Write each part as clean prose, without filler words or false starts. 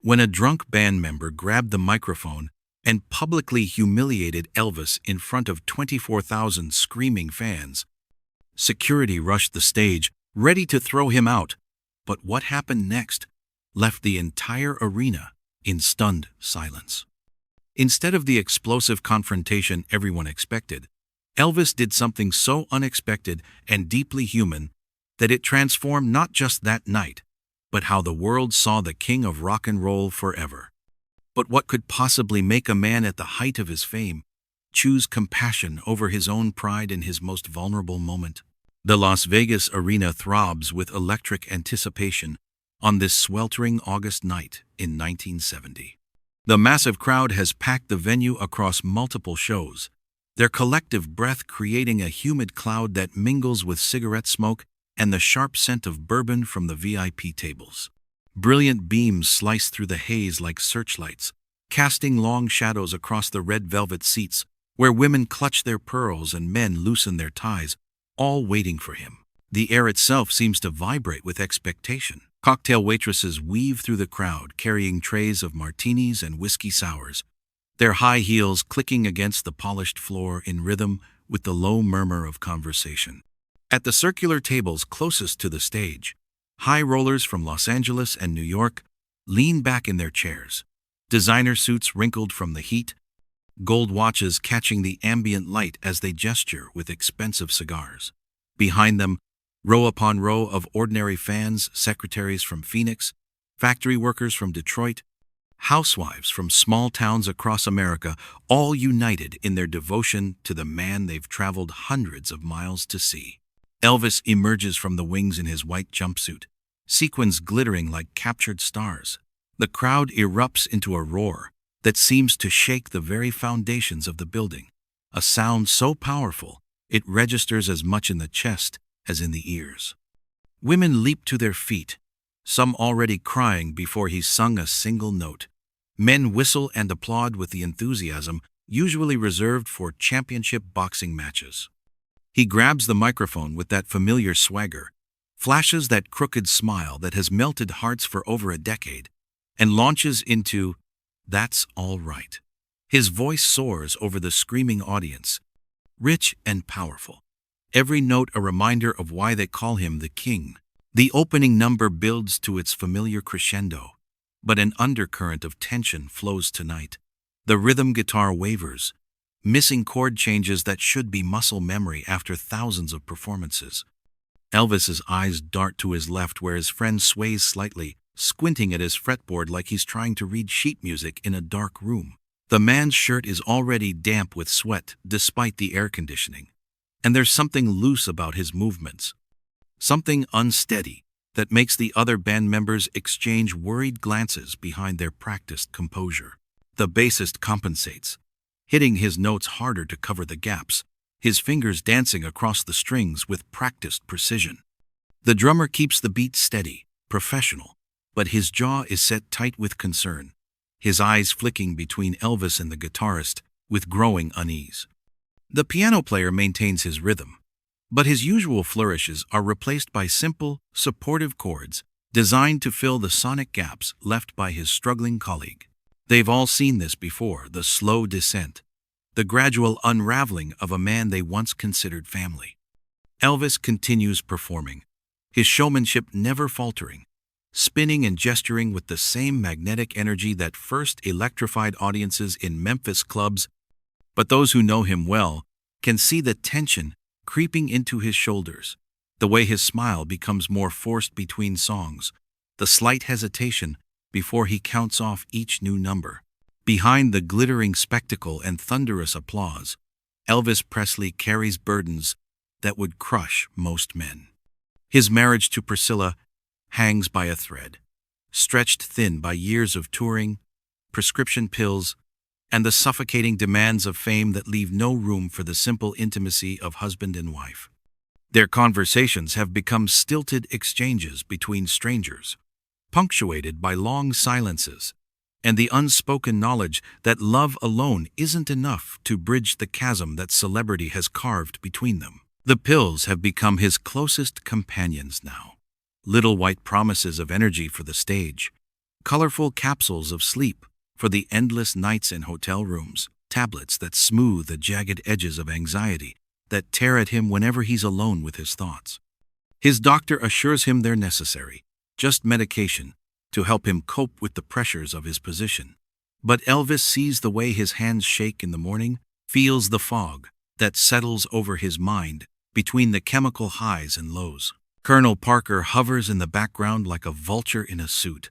when a drunk band member grabbed the microphone and publicly humiliated Elvis in front of 24,000 screaming fans. Security rushed the stage, ready to throw him out. But what happened next left the entire arena in stunned silence. Instead of the explosive confrontation everyone expected, Elvis did something so unexpected and deeply human that it transformed not just that night, but how the world saw the king of rock and roll forever. But what could possibly make a man at the height of his fame choose compassion over his own pride in his most vulnerable moment? The Las Vegas arena throbs with electric anticipation on this sweltering August night in 1970. The massive crowd has packed the venue across multiple shows, their collective breath creating a humid cloud that mingles with cigarette smoke and the sharp scent of bourbon from the VIP tables. Brilliant beams slice through the haze like searchlights, casting long shadows across the red velvet seats where women clutch their pearls and men loosen their ties, all waiting for him. The air itself seems to vibrate with expectation. Cocktail waitresses weave through the crowd carrying trays of martinis and whiskey sours, their high heels clicking against the polished floor in rhythm with the low murmur of conversation. At the circular tables closest to the stage, high rollers from Los Angeles and New York lean back in their chairs, designer suits wrinkled from the heat, gold watches catching the ambient light as they gesture with expensive cigars. Behind them, row upon row of ordinary fans, secretaries from Phoenix, factory workers from Detroit, housewives from small towns across America, all united in their devotion to the man they've traveled hundreds of miles to see. Elvis emerges from the wings in his white jumpsuit, sequins glittering like captured stars. The crowd erupts into a roar that seems to shake the very foundations of the building, a sound so powerful it registers as much in the chest as in the ears. Women leap to their feet, some already crying before he's sung a single note. Men whistle and applaud with the enthusiasm usually reserved for championship boxing matches. He grabs the microphone with that familiar swagger, flashes that crooked smile that has melted hearts for over a decade, and launches into "That's All Right." His voice soars over the screaming audience, rich and powerful, every note a reminder of why they call him the king. The opening number builds to its familiar crescendo, but an undercurrent of tension flows tonight. The rhythm guitar wavers, missing chord changes that should be muscle memory after thousands of performances. Elvis's eyes dart to his left where his friend sways slightly, squinting at his fretboard like he's trying to read sheet music in a dark room. The man's shirt is already damp with sweat despite the air conditioning, and there's something loose about his movements, something unsteady that makes the other band members exchange worried glances behind their practiced composure. The bassist compensates, hitting his notes harder to cover the gaps, his fingers dancing across the strings with practiced precision. The drummer keeps the beat steady, professional, but his jaw is set tight with concern, his eyes flicking between Elvis and the guitarist with growing unease. The piano player maintains his rhythm, but his usual flourishes are replaced by simple, supportive chords designed to fill the sonic gaps left by his struggling colleague. They've all seen this before, the slow descent, the gradual unraveling of a man they once considered family. Elvis continues performing, his showmanship never faltering, spinning and gesturing with the same magnetic energy that first electrified audiences in Memphis clubs. But those who know him well can see the tension creeping into his shoulders, the way his smile becomes more forced between songs, the slight hesitation before he counts off each new number. Behind the glittering spectacle and thunderous applause, Elvis Presley carries burdens that would crush most men. His marriage to Priscilla hangs by a thread, stretched thin by years of touring, prescription pills, and the suffocating demands of fame that leave no room for the simple intimacy of husband and wife. Their conversations have become stilted exchanges between strangers, punctuated by long silences, and the unspoken knowledge that love alone isn't enough to bridge the chasm that celebrity has carved between them. The pills have become his closest companions now, little white promises of energy for the stage, colorful capsules of sleep for the endless nights in hotel rooms, tablets that smooth the jagged edges of anxiety that tear at him whenever he's alone with his thoughts. His doctor assures him they're necessary, just medication, to help him cope with the pressures of his position. But Elvis sees the way his hands shake in the morning, feels the fog that settles over his mind between the chemical highs and lows. Colonel Parker hovers in the background like a vulture in a suit,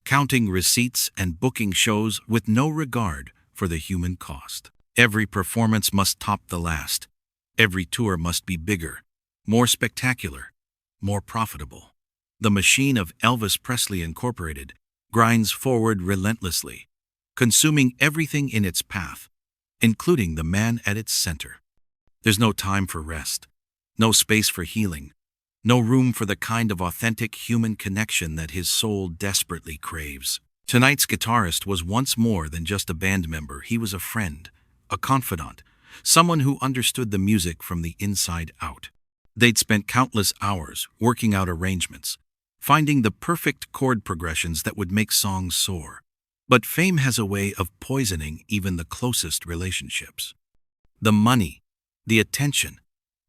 counting receipts and booking shows with no regard for the human cost. Every performance must top the last. Every tour must be bigger, more spectacular, more profitable. The machine of Elvis Presley Incorporated grinds forward relentlessly, consuming everything in its path, including the man at its center. There's no time for rest, no space for healing, no room for the kind of authentic human connection that his soul desperately craves. Tonight's guitarist was once more than just a band member. He was a friend, a confidant, someone who understood the music from the inside out. They'd spent countless hours working out arrangements, finding the perfect chord progressions that would make songs soar. But fame has a way of poisoning even the closest relationships. The money, the attention,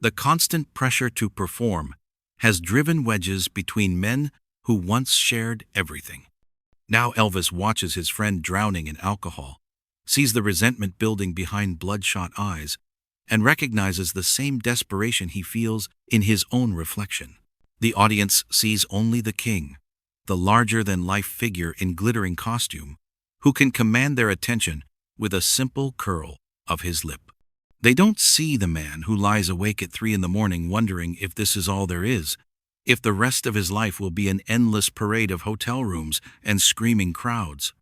the constant pressure to perform has driven wedges between men who once shared everything. Now Elvis watches his friend drowning in alcohol, sees the resentment building behind bloodshot eyes, and recognizes the same desperation he feels in his own reflection. The audience sees only the king, the larger-than-life figure in glittering costume, who can command their attention with a simple curl of his lip. They don't see the man who lies awake at 3 a.m. wondering if this is all there is, if the rest of his life will be an endless parade of hotel rooms and screaming crowds.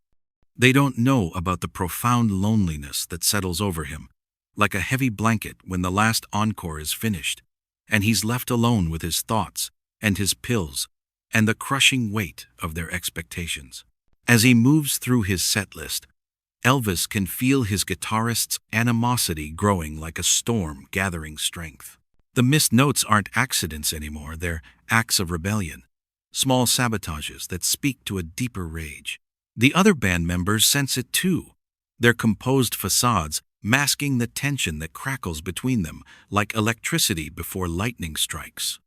They don't know about the profound loneliness that settles over him, like a heavy blanket when the last encore is finished, and he's left alone with his thoughts and his pills and the crushing weight of their expectations. As he moves through his set list, Elvis can feel his guitarist's animosity growing like a storm gathering strength. The missed notes aren't accidents anymore, they're acts of rebellion, small sabotages that speak to a deeper rage. The other band members sense it too, their composed facades masking the tension that crackles between them like electricity before lightning strikes.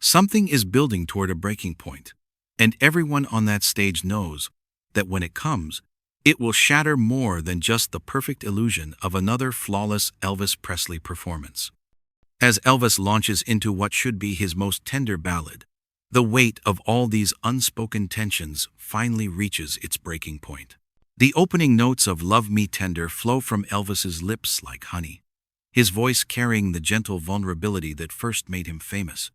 Something is building toward a breaking point, and everyone on that stage knows that when it comes, it will shatter more than just the perfect illusion of another flawless Elvis Presley performance. As Elvis launches into what should be his most tender ballad, the weight of all these unspoken tensions finally reaches its breaking point. The opening notes of Love Me Tender flow from Elvis's lips like honey, his voice carrying the gentle vulnerability that first made him famous.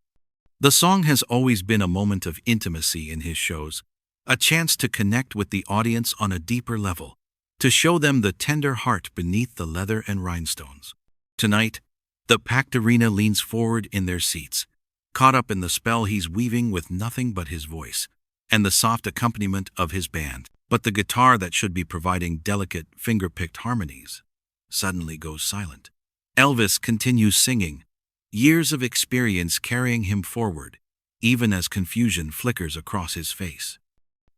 The song has always been a moment of intimacy in his shows, a chance to connect with the audience on a deeper level, to show them the tender heart beneath the leather and rhinestones. Tonight, the packed arena leans forward in their seats, caught up in the spell he's weaving with nothing but his voice and the soft accompaniment of his band. But the guitar that should be providing delicate, finger-picked harmonies suddenly goes silent. Elvis continues singing, years of experience carrying him forward, even as confusion flickers across his face.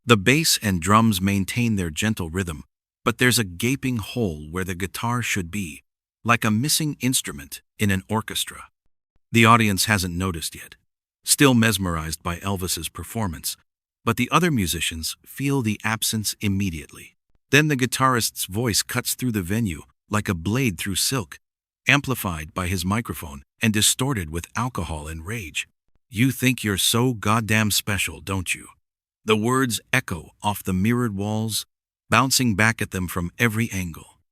The bass and drums maintain their gentle rhythm, but there's a gaping hole where the guitar should be, like a missing instrument in an orchestra. The audience hasn't noticed yet, still mesmerized by Elvis's performance, but the other musicians feel the absence immediately. Then the guitarist's voice cuts through the venue like a blade through silk, amplified by his microphone and distorted with alcohol and rage. "You think you're so goddamn special, don't you?" The words echo off the mirrored walls, bouncing back at them from every angle.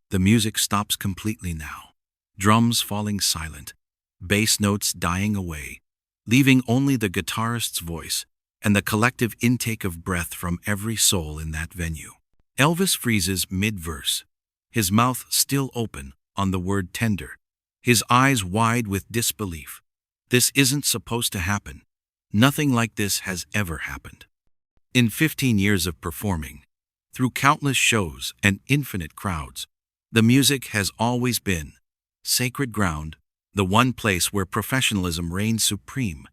The music stops completely now, drums falling silent, bass notes dying away, leaving only the guitarist's voice and the collective intake of breath from every soul in that venue. Elvis freezes mid-verse, his mouth still open on the word tender, his eyes wide with disbelief. This isn't supposed to happen. Nothing like this has ever happened. In 15 years of performing, through countless shows and infinite crowds, the music has always been sacred ground, the one place where professionalism reigns supreme,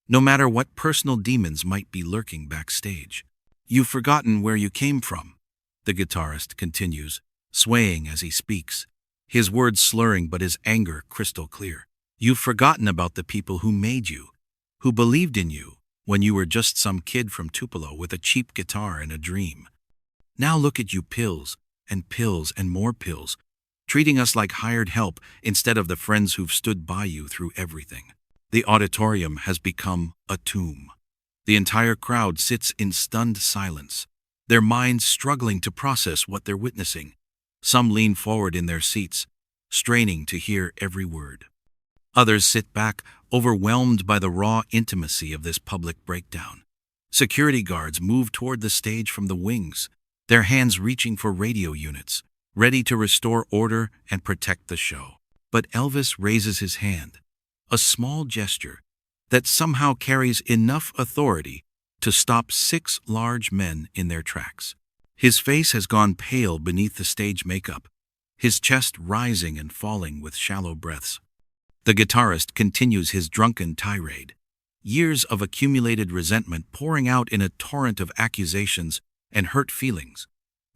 no matter what personal demons might be lurking backstage. You've forgotten where you came from, the guitarist continues, swaying as he speaks, his words slurring but his anger crystal clear. You've forgotten about the people who made you, who believed in you when you were just some kid from Tupelo with a cheap guitar and a dream. Now look at you, pills and more pills, treating us like hired help instead of the friends who've stood by you through everything. The auditorium has become a tomb. The entire crowd sits in stunned silence, their minds struggling to process what they're witnessing. Some lean forward in their seats, straining to hear every word. Others sit back, overwhelmed by the raw intimacy of this public breakdown. Security guards move toward the stage from the wings, their hands reaching for radio units, ready to restore order and protect the show. But Elvis raises his hand, a small gesture that somehow carries enough authority to stop 6 large men in their tracks. His face has gone pale beneath the stage makeup, his chest rising and falling with shallow breaths. The guitarist continues his drunken tirade, years of accumulated resentment pouring out in a torrent of accusations and hurt feelings.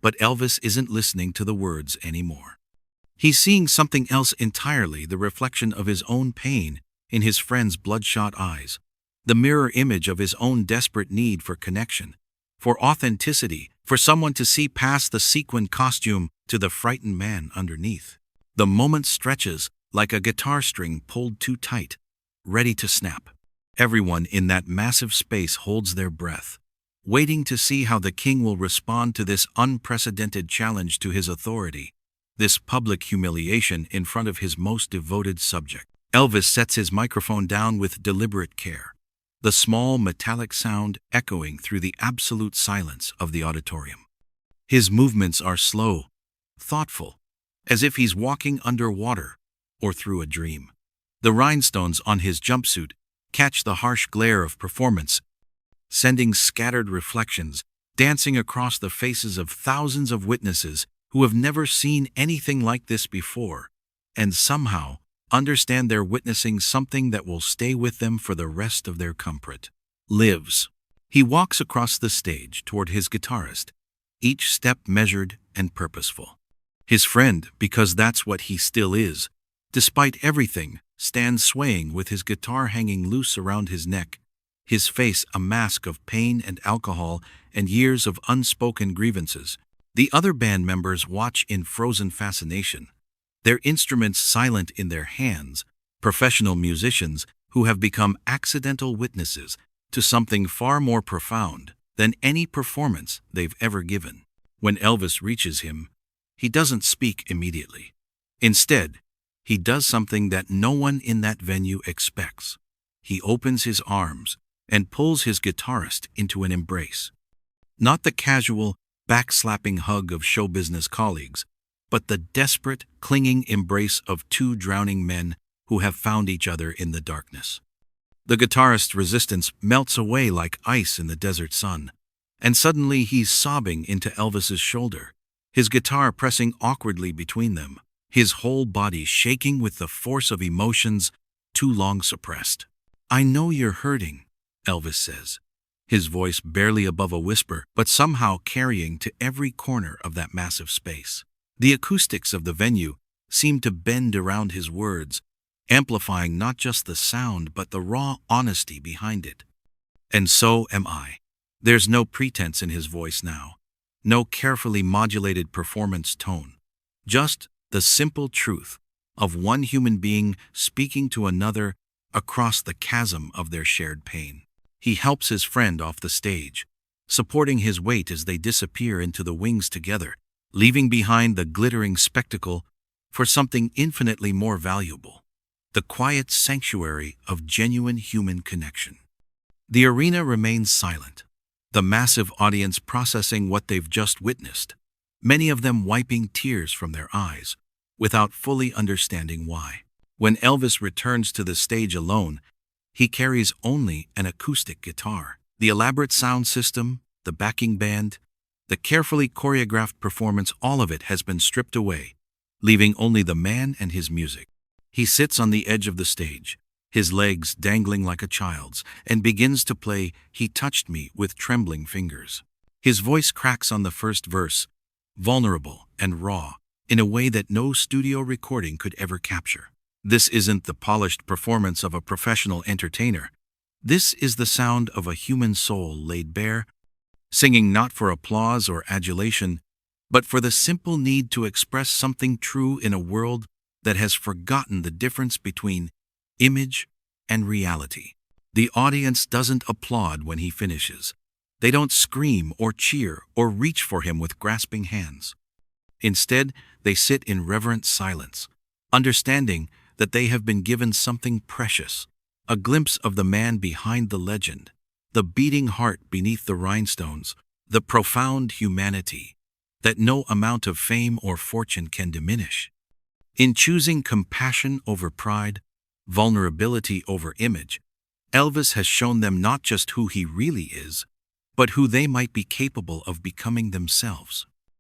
But Elvis isn't listening to the words anymore. He's seeing something else entirely, the reflection of his own pain in his friend's bloodshot eyes, the mirror image of his own desperate need for connection, for authenticity, for someone to see past the sequin costume to the frightened man underneath. The moment stretches like a guitar string pulled too tight, ready to snap. Everyone in that massive space holds their breath, waiting to see how the king will respond to this unprecedented challenge to his authority, this public humiliation in front of his most devoted subject. Elvis sets his microphone down with deliberate care, the small metallic sound echoing through the absolute silence of the auditorium. His movements are slow, thoughtful, as if he's walking underwater or through a dream. The rhinestones on his jumpsuit catch the harsh glare of performance, sending scattered reflections dancing across the faces of thousands of witnesses who have never seen anything like this before, and somehow understand they're witnessing something that will stay with them for the rest of their comfort. Lives. He walks across the stage toward his guitarist, each step measured and purposeful. His friend, because that's what he still is, despite everything, stands swaying with his guitar hanging loose around his neck, his face a mask of pain and alcohol and years of unspoken grievances. The other band members watch in frozen fascination, their instruments silent in their hands, professional musicians who have become accidental witnesses to something far more profound than any performance they've ever given. When Elvis reaches him, he doesn't speak immediately. Instead, he does something that no one in that venue expects. He opens his arms and pulls his guitarist into an embrace. Not the casual, backslapping hug of show business colleagues, but the desperate, clinging embrace of 2 drowning men who have found each other in the darkness. The guitarist's resistance melts away like ice in the desert sun, and suddenly he's sobbing into Elvis's shoulder, his guitar pressing awkwardly between them, his whole body shaking with the force of emotions too long suppressed. "I know you're hurting," Elvis says, his voice barely above a whisper, but somehow carrying to every corner of that massive space. The acoustics of the venue seem to bend around his words, amplifying not just the sound but the raw honesty behind it. "And so am I." There's no pretense in his voice now, no carefully modulated performance tone, just the simple truth of one human being speaking to another across the chasm of their shared pain. He helps his friend off the stage, supporting his weight as they disappear into the wings together, leaving behind the glittering spectacle for something infinitely more valuable, the quiet sanctuary of genuine human connection. The arena remains silent, the massive audience processing what they've just witnessed, many of them wiping tears from their eyes, without fully understanding why. When Elvis returns to the stage alone, he carries only an acoustic guitar. The elaborate sound system, the backing band, the carefully choreographed performance, all of it has been stripped away, leaving only the man and his music. He sits on the edge of the stage, his legs dangling like a child's, and begins to play "He Touched Me" with trembling fingers. His voice cracks on the first verse, vulnerable and raw, in a way that no studio recording could ever capture. This isn't the polished performance of a professional entertainer. This is the sound of a human soul laid bare, singing not for applause or adulation, but for the simple need to express something true in a world that has forgotten the difference between image and reality. The audience doesn't applaud when he finishes. They don't scream or cheer or reach for him with grasping hands. Instead, they sit in reverent silence, understanding that they have been given something precious, a glimpse of the man behind the legend, the beating heart beneath the rhinestones, the profound humanity that no amount of fame or fortune can diminish. In choosing compassion over pride, vulnerability over image, Elvis has shown them not just who he really is, but who they might be capable of becoming themselves.